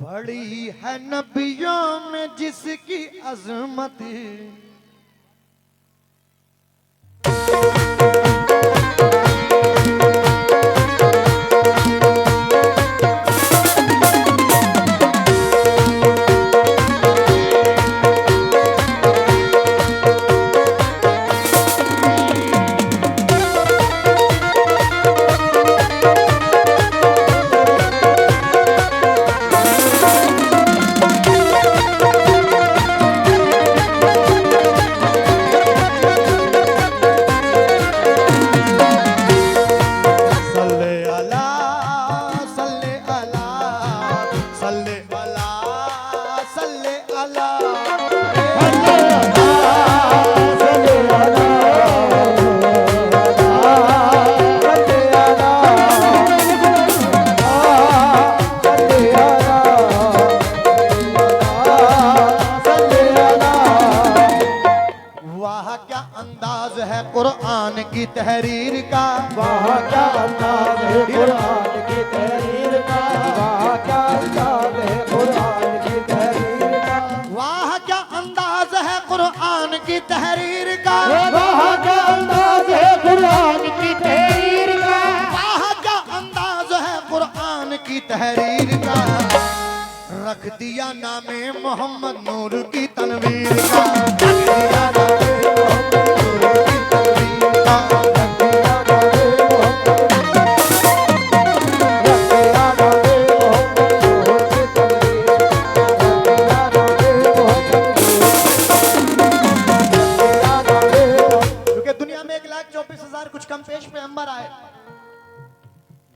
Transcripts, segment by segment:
बड़ी है नबियों में जिसकी अजमत, कुरान की तहरीर का। वाह क्या अंदाज है कुरान की तहरीर का। वाह क्या अंदाज है कुरान की तहरीर का। वाह क्या अंदाज है कुरान की तहरीर का। वाह क्या अंदाज है कुरान की तहरीर का। वाह क्या अंदाज है कुरान की तहरीर का। रख दिया नामे मोहम्मद नूर की तनवीर का। रख दिया नामे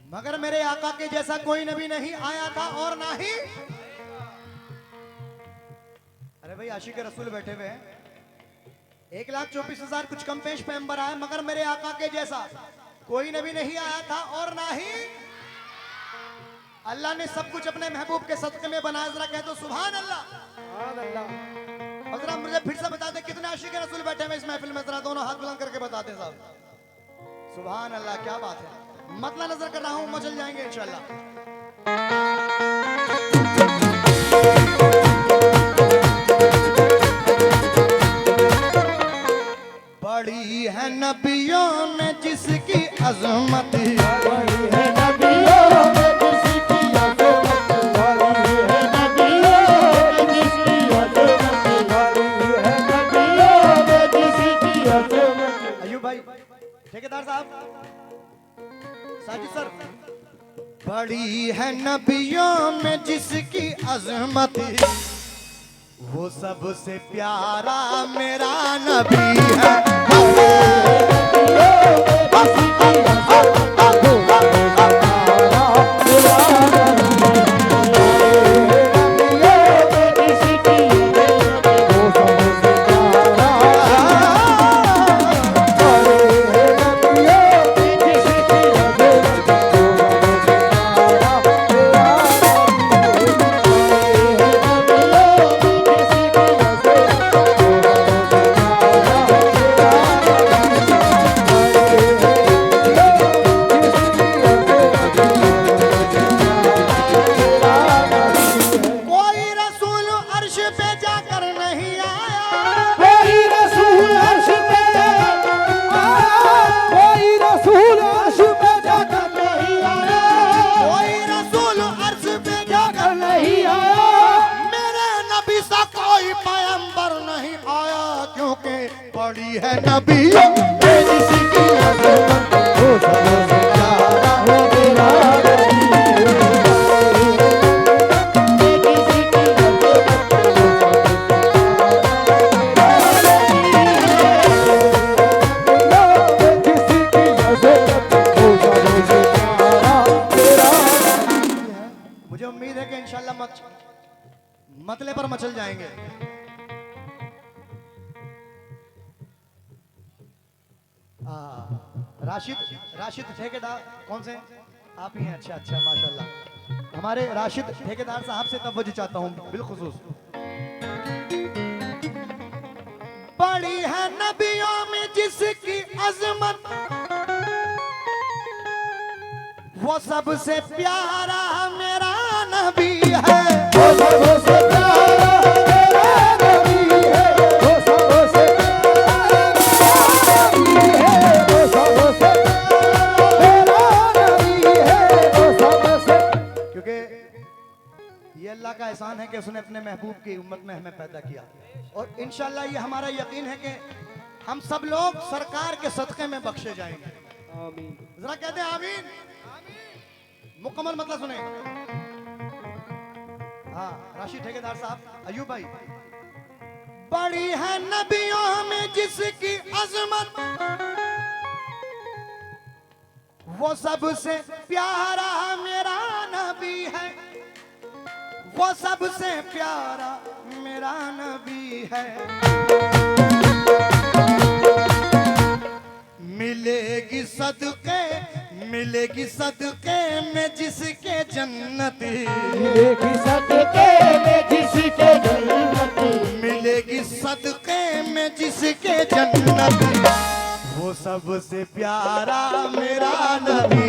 मगर मेरे आका के जैसा कोई नबी नहीं आया था और ना ही। अरे भाई आशिक रसूल बैठे हुए हैं। 1,24,000 कुछ कम पेश पैगंबर आए मगर मेरे आका के जैसा कोई नबी नहीं आया था और ना ही। अल्लाह ने सब कुछ अपने महबूब के सदक़े में बनाया। जरा कह दो सुभान अल्लाह। और जरा मुझे फिर से बता दे कितने आशिक रसूल बैठे हुए इस महफिल में। जरा दोनों हाथ बुलंद करके बता दे साहब। सुभान अल्लाह, क्या बात है। मतला नजर कर रहा हूं, मचल जाएंगे इंशाल्लाह। बड़ी है नबियों में जिसकी अजमत। बड़ी है नबियों में जिसकी अजमत। बड़ी है नबियों में जिसकी अजमत। बड़ी है नबियों में जिसकी अजमत। अयूब भाई, ठेकेदार साहब, साजिद सर। बड़ी है नबियों में जिसकी अजमत, वो सबसे प्यारा मेरा नबी है। बड़ी है नबियों में जिसकी अजमत, वो सबसे प्यारा है मेरा नबी। मुझे उम्मीद है कि इंशाल्लाह मतले पर मचल जाएंगे। राशिद ठेकेदार कौन से आप ही हैं? अच्छा अच्छा माशाल्लाह। हमारे राशिद ठेकेदार साहब से तवज्जो चाहता हूं बिलखुसूस। बड़ी है नबियों में जिसकी अजमत, वो सबसे प्यारा मेरा नबी है। सबसे प्यारा मेरा नबी है, वो सबसे प्यारा मेरा नबी है, वो सबसे प्यारा मेरा नबी है, वो सबसे। क्योंकि ये अल्लाह का एहसान है कि उसने अपने महबूब की उम्मत में हमें पैदा किया, और इंशाल्लाह ये हमारा यकीन है कि हम सब लोग सरकार के सदक़े में बख्शे जाएंगे। आमीन। जरा कहते हैं आमीन। मुकम्मल मतलब सुने। हाँ, राशि ठेकेदार साहब, अयूब भाई। बड़ी है नबियों में जिसकी अजमत, वो सबसे प्यारा मेरा नबी है, वो सबसे प्यारा मेरा नबी है। मिलेगी सदके में जिसके जन्नत, मिलेगी सदके में जिसके जन्नत, मिलेगी सदके में जिसके जन्नत, वो सबसे प्यारा मेरा नबी।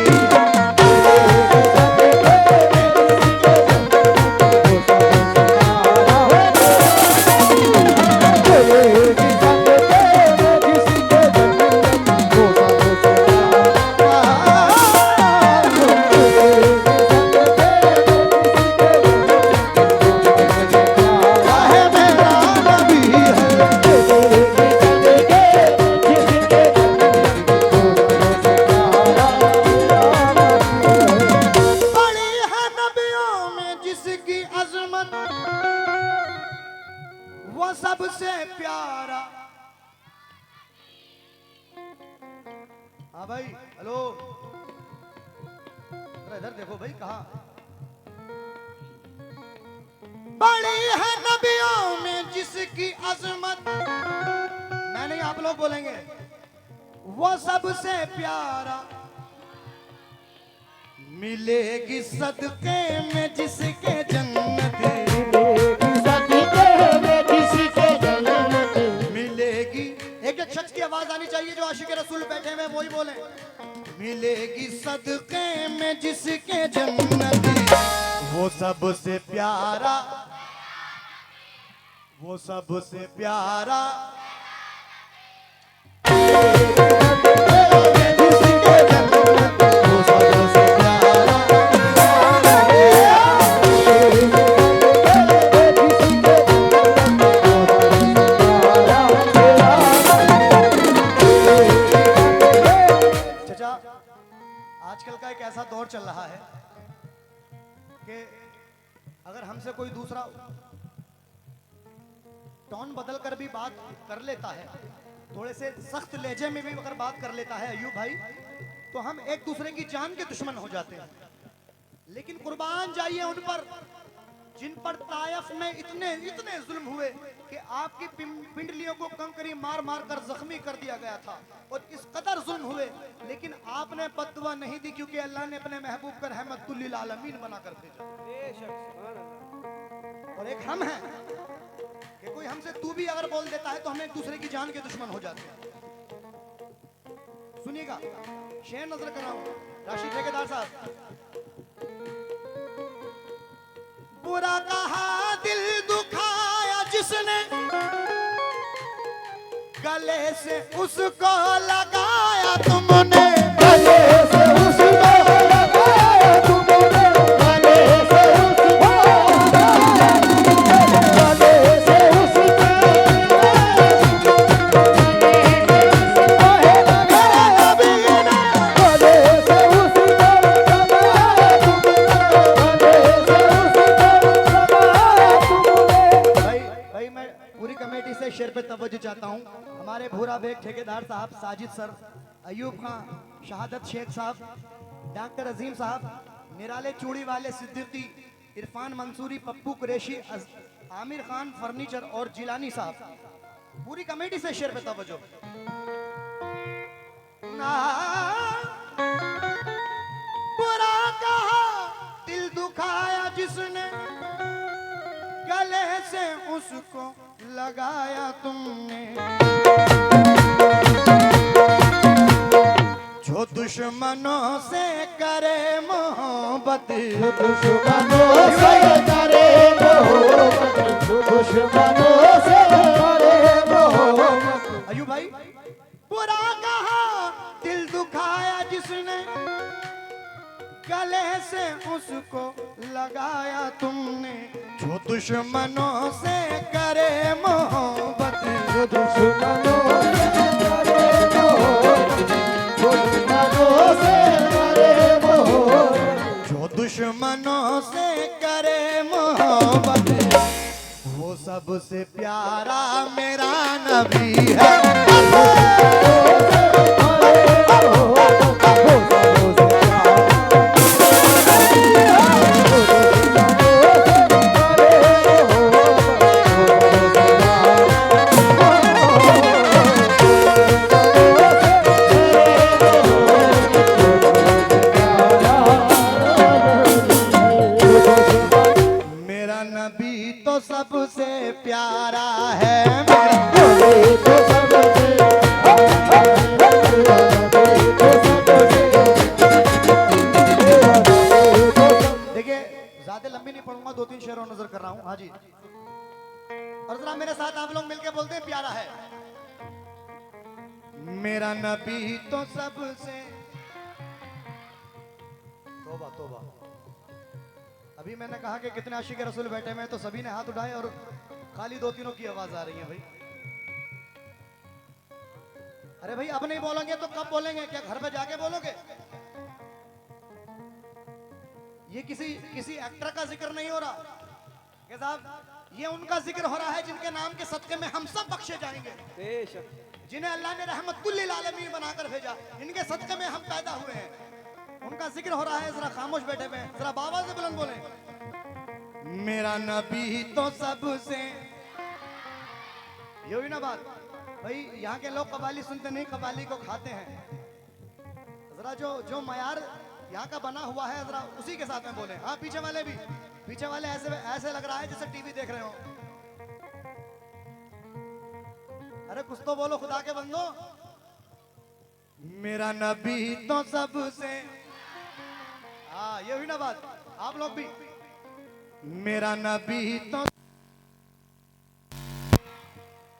वो सबसे प्यारा। हाँ भाई, हेलो, इधर देखो भाई, कहा बड़ी है नबियों में जिसकी अजमत, मैं नहीं आप लोग बोलेंगे, वो सबसे प्यारा। मिलेगी सदके में जिसके जन्नत, मिलेगी। एक एक शख्स की आवाज आनी चाहिए जो आशिक रसूल बैठे हुए वही बोले। मिलेगी सदके में जिसके जन्नत, वो सबसे प्यारा, वो सबसे प्यारा। आजकल का एक ऐसा दौर चल रहा है कि अगर हमसे कोई दूसरा टोन बदल कर भी बात कर लेता है, थोड़े से सख्त लहजे में भी अगर बात कर लेता है अयूब भाई, तो हम एक दूसरे की जान के दुश्मन हो जाते हैं। लेकिन कुर्बान जाइए उन पर जिन पर तायफ में इतने जुल्म हुए कि आपकी पिंडलियों को कंकरी मार मार कर जख्मी कर दिया गया था, और इस कदर जुल्म हुए, लेकिन आपने बद्दुआ नहीं दी, क्योंकि अल्लाह ने अपने महबूब को रहमतुल लिल आलमीन बनाकर भेजा। और एक हम हैं कि कोई हमसे तू भी अगर बोल देता है तो हम एक दूसरे की जान के दुश्मन हो जाते हैं। सुनिएगा, शेर नजर कर रहा हूं, राशि ठेकेदार साहब। बुरा कहा दिल दुखाया जिसने, गले से उसको लगाया तुमने, गले से उसको लगाया तुमने, गले से उसको लगाया तुमने, गले से उसको शेर पे तवज्जो चाहता हूँ। हमारे भूरा बेग ठेकेदार साहब, साजिद सर, अयूब खां, शहादत शेख साहब, डॉक्टर अजीम साहब, निराले चूड़ी वाले सिद्दीकी, इरफान मंसूरी, पप्पू कुरैशी, आमिर खान फर्नीचर और जिलानी साहब, पूरी कमेटी से शेर पे तवज्जो। बुरा कहा दिल दुखाया जिसने, गले से उसको लगाया तुमने, जो दुश्मनों से करे मोहब्बत, दुश्मनों से करे तुमने जो दुश्मनों से करे मोहब्बत, जो दुश्मनों से करे मोहब्बत, जो दुश्मनों से करे मोहब्बत, जो दुश्मनों से करे मोहब्बत, वो सबसे प्यारा मेरा नबी है। मेरा नबी तो सबसे प्यारा है, मेरा तो सबसे देखिए ज्यादा लंबी नहीं पढ़ूंगा, 2-3 शेरों नजर कर रहा हूँ। हाँ जी, और जरा मेरे साथ आप लोग मिलके बोलते हैं प्यारा है। मेरा नबी तो सबसे, तौबा तौबा, अभी मैंने कहा कि कितने आशिक रसूल बैठे हुए हैं तो सभी ने हाथ उठाए और खाली 2-3 की आवाज आ रही है भाई। अरे भाई अब नहीं बोलेंगे तो कब बोलेंगे? क्या घर पे जाके बोलोगे? ये किसी एक्टर का जिक्र नहीं हो रहा कि साहब, ये उनका जिक्र हो रहा है जिनके नाम के सदके में हम सब बख्शे जाएंगे, जिन्हें अल्लाह ने रहमतुल्लिल आलमीन बनाकर भेजा, इनके सदके में हम पैदा हुए हैं, उनका जिक्र हो रहा है। जरा खामोश बैठे हुए हैं, जरा बाबा से बुलंद बोले, मेरा नबी तो सबसे, ये हुई ना बात भाई। यहाँ के लोग कबाली सुनते नहीं, कबाली को खाते हैं। जरा जो मयार यहाँ का बना हुआ है जरा उसी के साथ में बोले। हाँ पीछे वाले भी, पीछे वाले ऐसे लग रहा है जैसे टीवी देख रहे हो। अरे कुछ तो बोलो खुदा के बंदो। मेरा नबी तो सबसे, हाँ ये हुई ना बात। आप लोग भी, मेरा नबी तो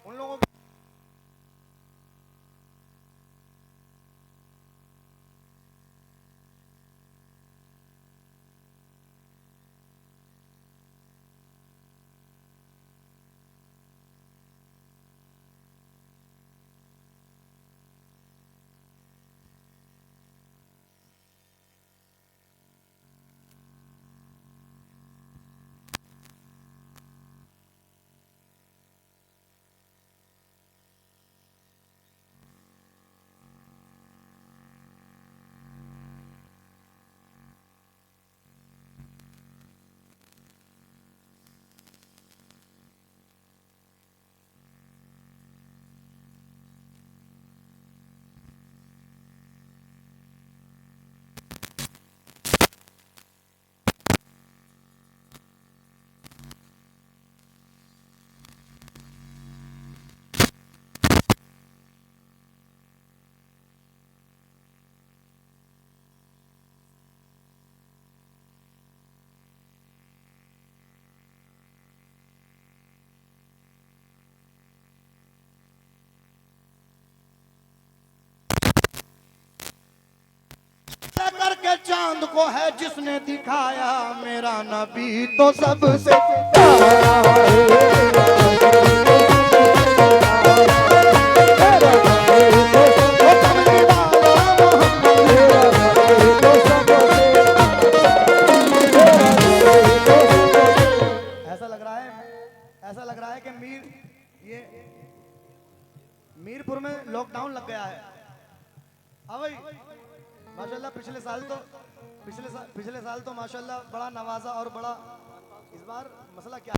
उन लोगों करके चांद को है जिसने दिखाया, मेरा नबी तो सबसे ऐसा लग रहा है कि मीरपुर में लॉकडाउन लग गया है। हाँ भाई माशाल्लाह, पिछले साल तो माशाल्लाह बड़ा नवाजा और बड़ा, इस बार मसला क्या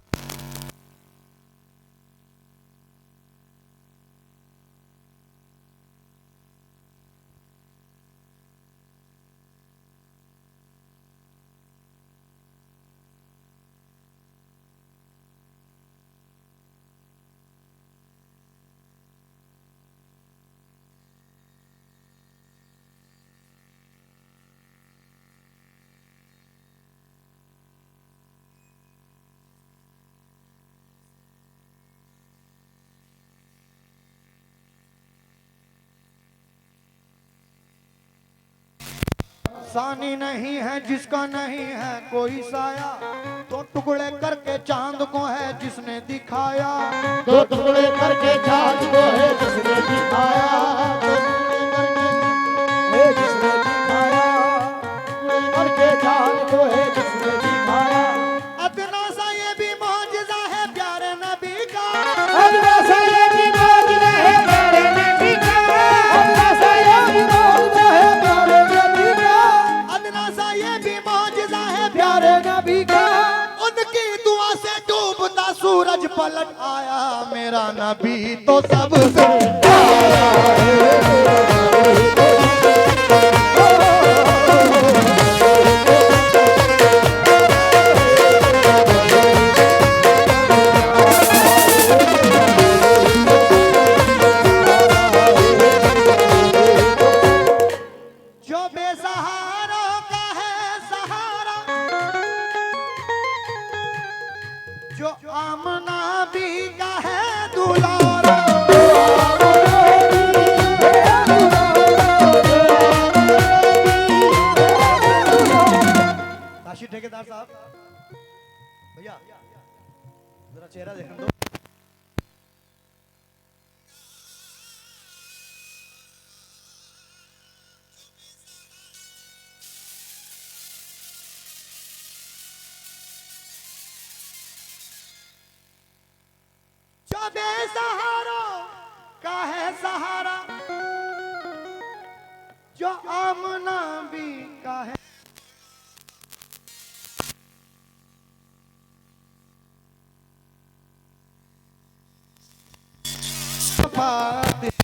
सानी नहीं है जिसका नहीं है कोई साया, तो टुकड़े करके चांद को है जिसने दिखाया, दो टुकड़े करके चांद को है जिसने दिखाया, दो टुकड़े करके जिसने दिखाया, करके चांद को है जिसने दिखाया। अदना सा ये भी मौजज़ा है प्यारे नबी का, अदना सा ये भी मौजज़ा है प्यारे नबी का, अदना सा ये भी मौजज़ा है प्यारे नबी का, अदना सा ये भी मौजज़ा है प्यारे नबी का। उनकी दुआ से डूबता सूरज पलट आया, मेरा नबी तो सबसे जो बेसहारों का है सहारा, जो आमना भी का है दुलारा, काशी ठेकेदार साहब भैया जरा चेहरा देखने दो। जो बेसहारों का है सहारा, जो आमना भी का है,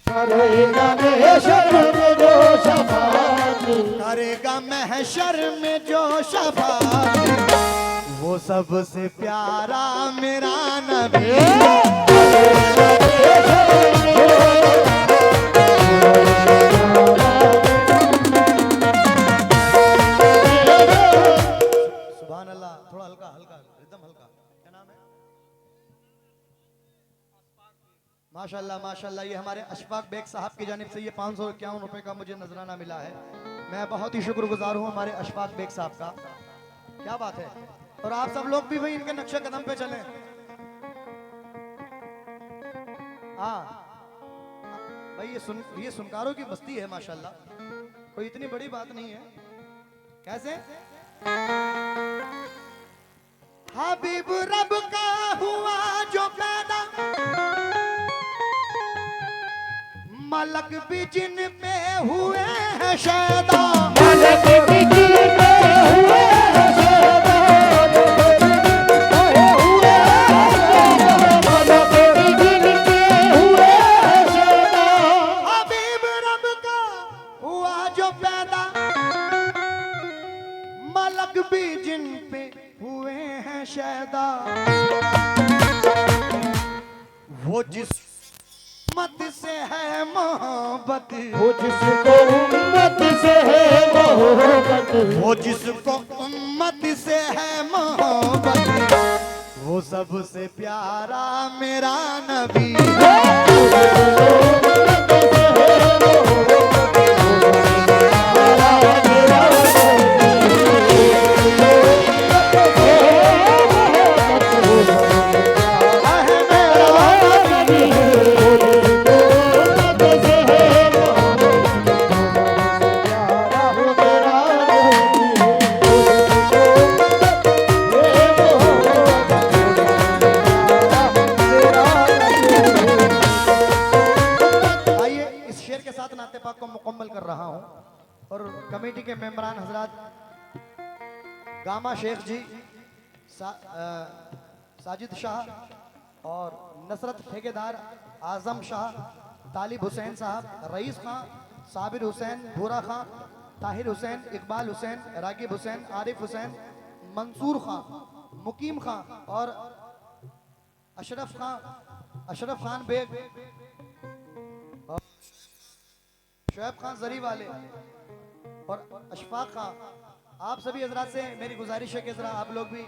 करेगा महशर में जो शफाअत, करेगा महशर में जो शफाअत, वो सबसे प्यारा मेरा नबी। सुभान अल्लाह, थोड़ा हल्का हल्का एकदम हल्का, क्या नाम है? माशाल्लाह माशाल्लाह, ये हमारे अशफाक बेग साहब की जानिब से ये 551 रुपए का मुझे नजराना मिला है। मैं बहुत ही शुक्रगुजार हूँ हमारे अशफाक बेग साहब का, क्या बात है। और आप सब लोग भी भाई इनके नक्शे कदम पे चलें। हाँ भाई ये सुनकारों की बस्ती है माशाल्लाह, कोई इतनी बड़ी बात नहीं है। कैसे हबीब रब का हुआ जो पैदा, मलक भी जिन पे हुए हैं शैदा, मलक भी जिन पे हुए हैं शैदा, मलक भी जिन पे हुए हैं शैदा। हबीब रब का हुआ जो पैदा, मलक भी जिन पे हुए हैं शैदा, वो जिस उम्मत से है मोहब्बत, वो जिसको उम्मत से है मोहब्बत, वो जिसको उम्मत से है मोहब्बत, वो सबसे प्यारा मेरा नबी। कमेटी के मेंबरान हजरात गामा शेख जी, साजिद शाह और नसरत ठेकेदार, आजम शाह, तालिब हुसैन साहब, रईस खां, साबिर हुसैन, भूरा खां, ताहिर हुसैन, इकबाल हुसैन, रागिब हुसैन, आरिफ हुसैन, मंसूर खां, मुकीम खां और अशरफ खान बेग और शुएब खान जरी वाले और अशफाक खां, आप सभी हजरात से मेरी गुजारिश है कि जरा आप लोग भी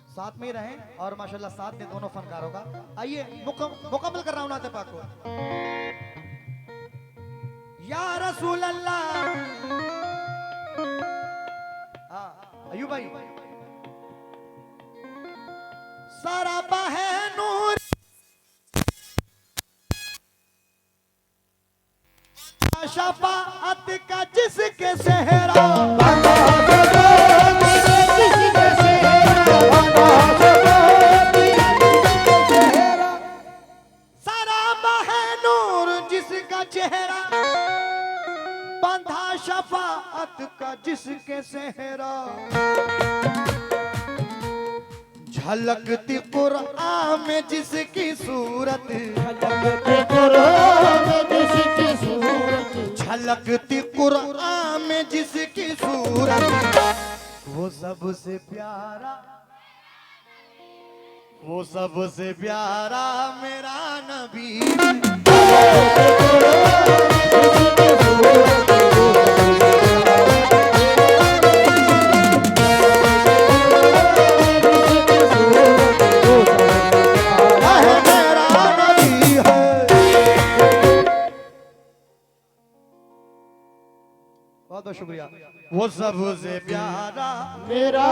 साथ में ही रहें और माशाल्लाह साथ में दोनों फनकारों का। आइए मुकम्मल कर रहा हूं नाते पाक को। या रसूल अल्लाह। हाँ अयूब भाई, सारा है नूर शफाअत का जिसके सेहरा, सारा है नूर जिसका चेहरा, बांधा शफाअत का जिसके सेहरा। झलकती कुरान में जिसकी सूरत, झलकती कुरान में जिसकी सूरत, वो सबसे प्यारा, वो सबसे प्यारा मेरा नबी। बहुत बहुत शुक्रिया। वो सबसे प्यारा मेरा